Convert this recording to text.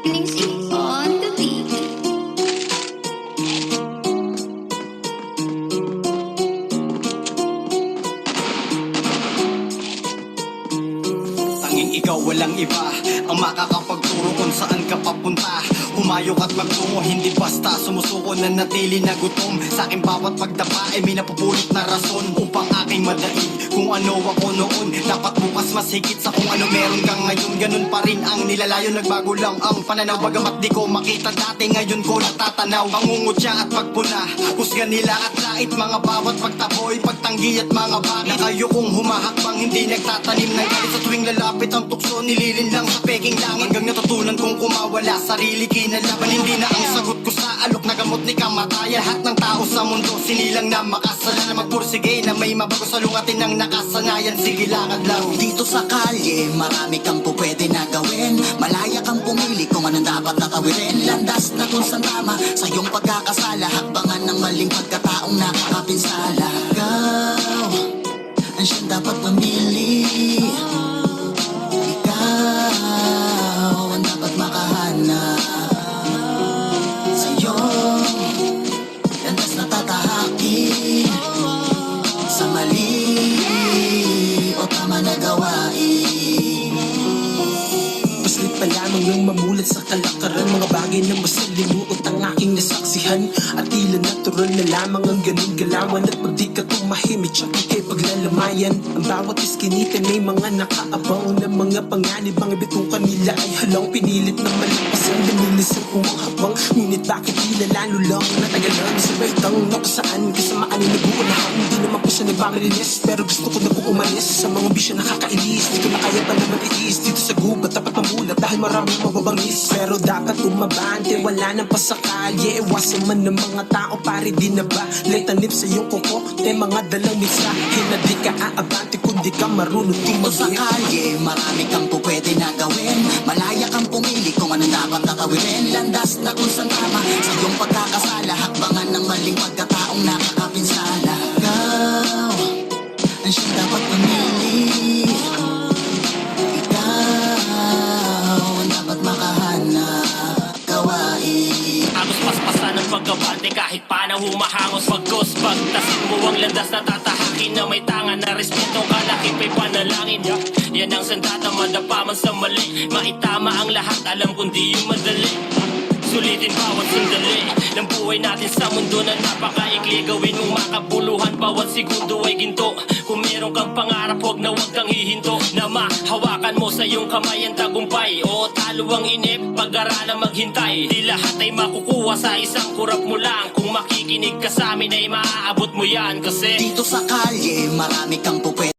Feeling on the beat. Tanging ikaw walang iba ang makakapagturo kung saan ka papunta. Humayok at magtungo, hindi basta sumusuko na natili na gutom. Sa aking bawat pagdapa ay may napupulit na rason upang aking madaig kung ano ako noon. Dapat bukas mas higit sa kung ano meron kang ngayon. Ganun pa rin ang nilalayo, nagbago lang ang pananaw. Bagamat di ko makita dati, ngayon ko natatanaw. Pangungutya at pagpuna, husga nila at lait. Mga bawat pagtaboy, pagtanggi at mga bakit. Na kayo kung humahakbang, hindi nagtatanim ng galit. Sa tuwing lalapit ang tukso, nililin lang sa peking langit. Hanggang natutunan kong kumawala, sarili kinalaban. Hindi na ang sagot ko sa alok na gamot ni kamatayan. Lahat ng tao sa mundo, sinilang na makasala. Na magpursige na may mabago sa lungatin ng nakasanayan. Sige lakad lang. Dito sa kalye, marami kang pupwede na gawin. Malaya kang pumili kung anong dapat natawirin. Landas na kung saan tama sa iyong pagkakasala. Hakbangan ng maling pagkataong nakakapinsala. Ikaw ang siyang dapat mamili. Ikaw ang dapat makahanap sa iyong landas na tatahakin. Sa mali o tama na gawain. Paslit pa lamang ng mamulat sa kalakaran. Mga bagay na masalimuot ang aking nasaksihan. At tila natural na lamang ang ganun galawan. At pag di ka tumahimik, siya ikay paglalamayan. Ang bawat iskinita may mga nakaabang na mga panganib. Ang bitukan nila ay halang pinilit na malampasan. Binilisan kong ang habang, ngunit bakit tila lalo lang natagalan. Sa baitang na kung saan kasamaan ay naguunahan. Hindi naman po siya nagbangalinis, pero gusto ko na po umalis. Sa mga bisyo nakakainis, di ko na kaya pa naman iis. Dito sa gubat dapat mamulat dahil maraming mababangis. Pero dapat umabante, wala nang pasakalye. Iwasan man ng mga tao, pare di na ba letanip sa iyong kuko, te mga dalang mensahe na di ka aabante kung di ka marunong Dito sa tumagin. kalye, marami kang pupwede na gawin. Malaya kang pumili kung anong dapat natawirin. Landas na kung saan tama sa iyong pagkakasala. Hakbangan ng maling pagkataong nakakapinsala. Ikaw ang siyang dapat pumili. Ikaw ang dapat makahanap gawain. Agos paspasan ng pagkabante kahit pa na humahangos. Pagkos pagtasin mo ang landas na tatahakin. Na may tangan na respeto kalakip ay panalangin. Yan ang sandata madapa man sa mali. Maitama ang lahat, alam kong di yung madali. Sulitin bawat sandali ng buhay natin sa mundo na napakaikli. Gawin mong makabuluhan, bawat segundo ay ginto. Kung meron kang pangarap, huwag na huwag kang hihinto. Na mahawakan mo sa iyong kamay ang tagumpay. O talo ang inip, pag-aralan maghintay. Di lahat ay makukuha sa isang kurap mo lang. Kung makikinig ka sa amin ay maaabot mo yan. Kasi Dito sa kalye, marami kang pupwede